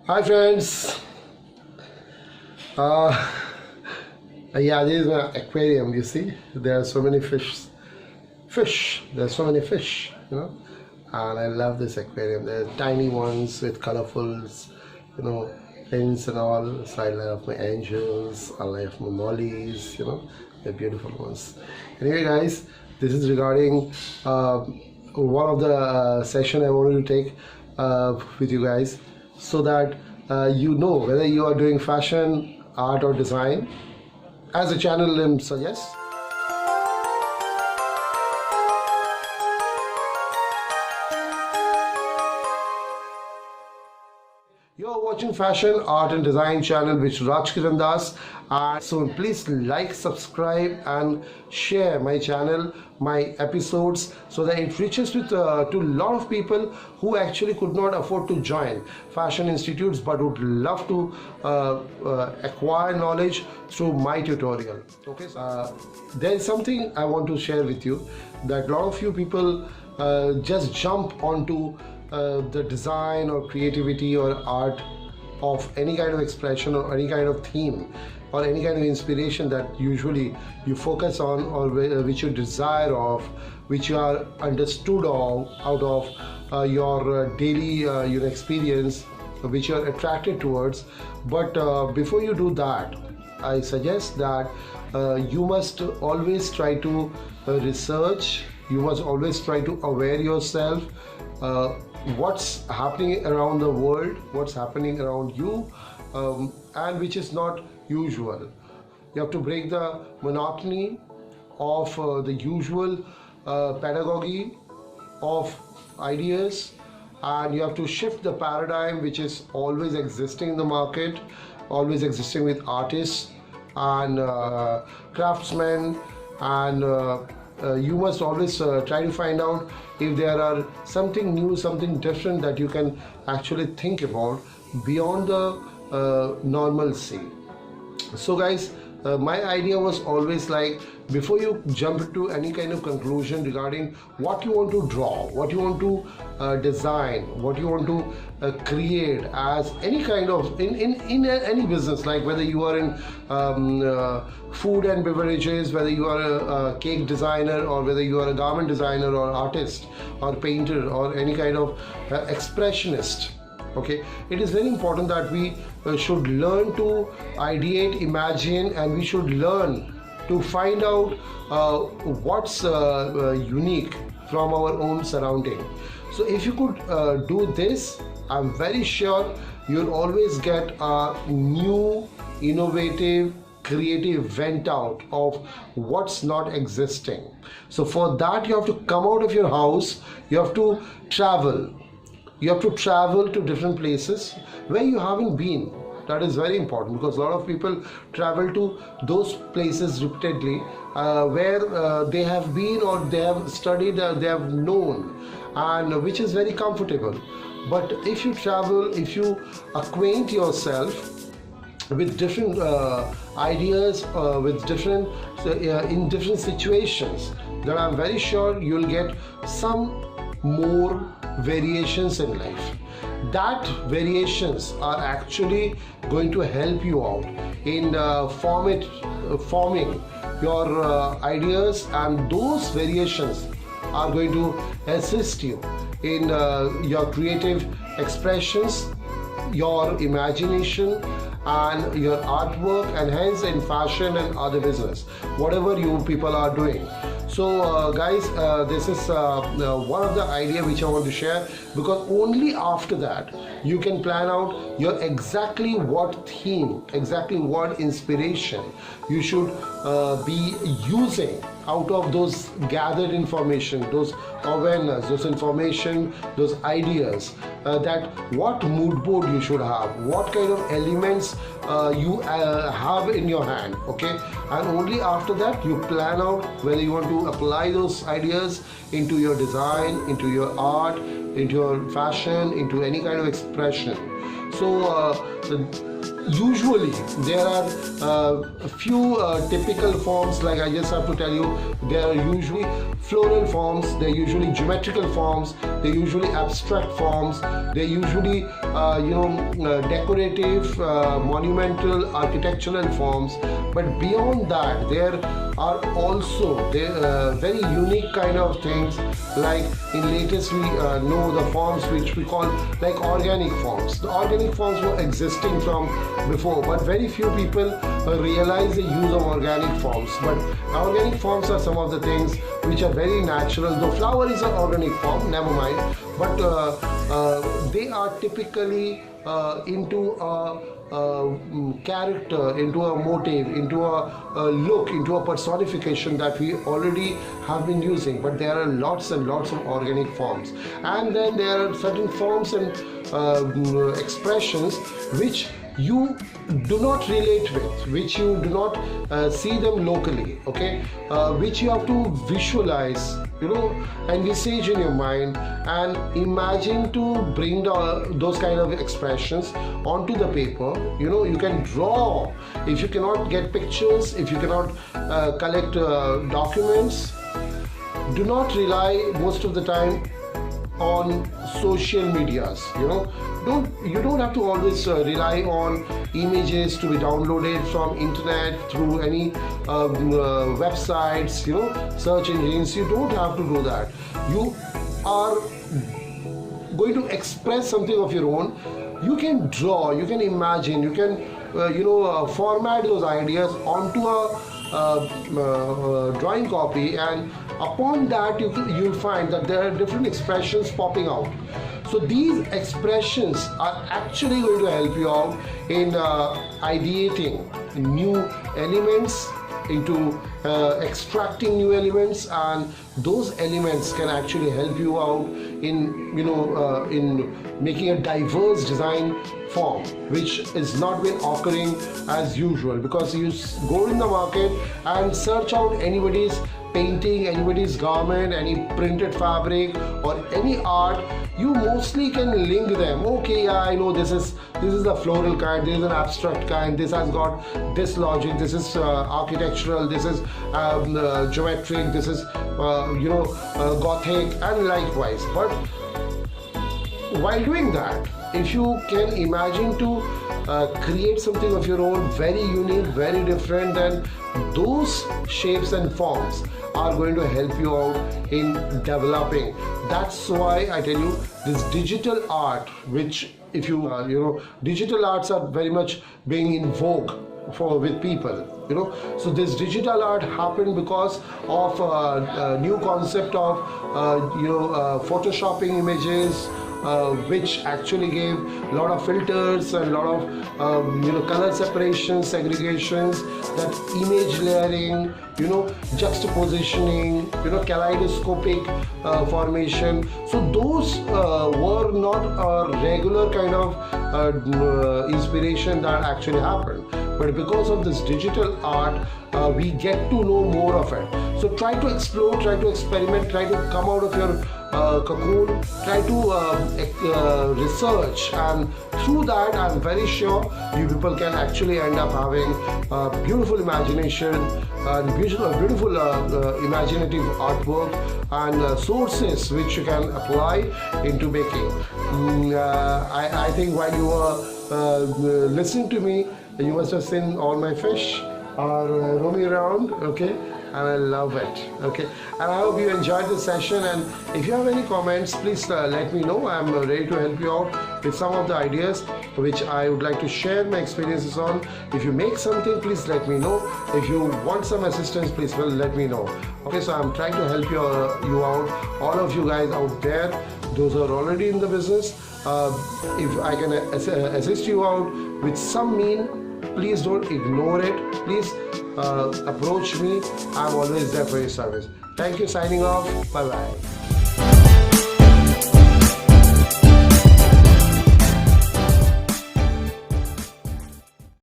Hi friends. Uh, yeah, this is my aquarium. You see, there are so many fish. There are so many fish. And I love this aquarium. There are tiny ones with colorfuls, fins and all. So I love my angels. I love my mollies. They're beautiful ones. Anyway, guys, this is regarding one of the session I wanted to take with you guys, so that you know whether you are doing fashion, art or design, as the channel name suggests. You are watching Fashion, Art and Design channel with Rajkiran Dass, and so please like, subscribe and share my channel, my episodes, so that it reaches to a lot of people who actually could not afford to join fashion institutes but would love to acquire knowledge through my tutorial. Okay, there is something I want to share with you, that a lot of you people just jump onto the design or creativity or art of any kind of expression or any kind of theme or any kind of inspiration that usually you focus on, or which you desire of, which you are understood of out of your daily experience, which you are attracted towards. But before you do that, I suggest that you must always try to research. You must always try to aware yourself what's happening around the world, what's happening around you, and which is not usual. You have to break the monotony of the usual pedagogy of ideas, and you have to shift the paradigm which is always existing in the market, always existing with artists and craftsmen, and you must always try to find out if there are something new, something different that you can actually think about beyond the normalcy. So guys, my idea was always like, before you jump to any kind of conclusion regarding what you want to draw, what you want to design, what you want to create as any kind of in any business, like whether you are in food and beverages, whether you are a cake designer, or whether you are a garment designer or artist or painter or any kind of expressionist. Okay, it is very important that we should learn to ideate, imagine, and we should learn to find out what's unique from our own surrounding. So if you could do this, I'm very sure you'll always get a new, innovative, creative vent out of what's not existing. So for that, you have to come out of your house, you have to travel. You have to travel to different places where you haven't been. That is very important, because a lot of people travel to those places repeatedly where they have been, or they have studied, they have known, and which is very comfortable. But if you travel, if you acquaint yourself with different ideas, with different in different situations, then I'm very sure you'll get some more variations in life. That variations are actually going to help you out in forming your ideas, and those variations are going to assist you in your creative expressions, your imagination and your artwork, and hence in fashion and other business, whatever you people are doing. So guys, this is one of the idea which I want to share, because only after that you can plan out your exactly what theme, exactly what inspiration you should be using out of those gathered information, those awareness, those information, those ideas, that what mood board you should have, what kind of elements you have in your hand. Okay, and only after that you plan out whether you want to apply those ideas into your design, into your art, into your fashion, into any kind of expression. So usually there are a few typical forms, like I just have to tell you, there are usually floral forms, they're usually geometrical forms, they're usually abstract forms, they're usually decorative, monumental architectural forms, but beyond that there are also very unique kind of things, like in latest we know the forms which we call like organic forms. The organic forms were existing from before, but very few people realize the use of organic forms. But organic forms are some of the things which are very natural, though flower is an organic form, never mind, but they are typically into a character, into a motive, into a look, into a personification that we already have been using. But there are lots and lots of organic forms, and then there are certain forms and expressions which you do not relate with, which you do not see them locally, okay, which you have to visualize, envisage in your mind and imagine to bring those kind of expressions onto the paper. You can draw. If you cannot get pictures, if you cannot collect documents, do not rely most of the time on social medias. You don't have to always rely on images to be downloaded from internet through any websites, search engines. You don't have to do that. You are going to express something of your own. You can draw, you can imagine, you can format those ideas onto a drawing copy, and upon that you'll find that there are different expressions popping out. So these expressions are actually going to help you out in ideating new elements, into extracting new elements, and those elements can actually help you out in in making a diverse design form which is not been occurring as usual. Because you go in the market and search out anybody's painting, anybody's garment, any printed fabric or any art, you mostly can link them. Okay, yeah, I know this is the floral kind, this is an abstract kind, this has got this logic, this is architectural, this is geometric, this is gothic, and likewise. But while doing that, if you can imagine to create something of your own, very unique, very different, then those shapes and forms are going to help you out in developing. That's why I tell you, this digital art, which if you digital arts are very much being in vogue with people, so this digital art happened because of a new concept of photoshopping images, which actually gave a lot of filters and a lot of color separation, segregations, that image layering, juxtapositioning, kaleidoscopic formation. So those were not a regular kind of inspiration that actually happened, but because of this digital art, we get to know more of it. So try to explore, try to experiment, try to come out of your cocoon, try to research, and through that I'm very sure you people can actually end up having beautiful imagination and beautiful imaginative artwork and sources which you can apply into making. I think while you were listening to me, you must have seen all my fish are roaming around, okay, and I love it, okay. And I hope you enjoyed the session, and if you have any comments, please let me know. I'm ready to help you out with some of the ideas which I would like to share my experiences on. If you make something, please let me know. If you want some assistance, please let me know. Okay, so I'm trying to help you out, all of you guys out there, those who are already in the business. If I can assist you out with some mean, please don't ignore it. Please approach me. I'm always there for your service. Thank you. Signing off. Bye bye.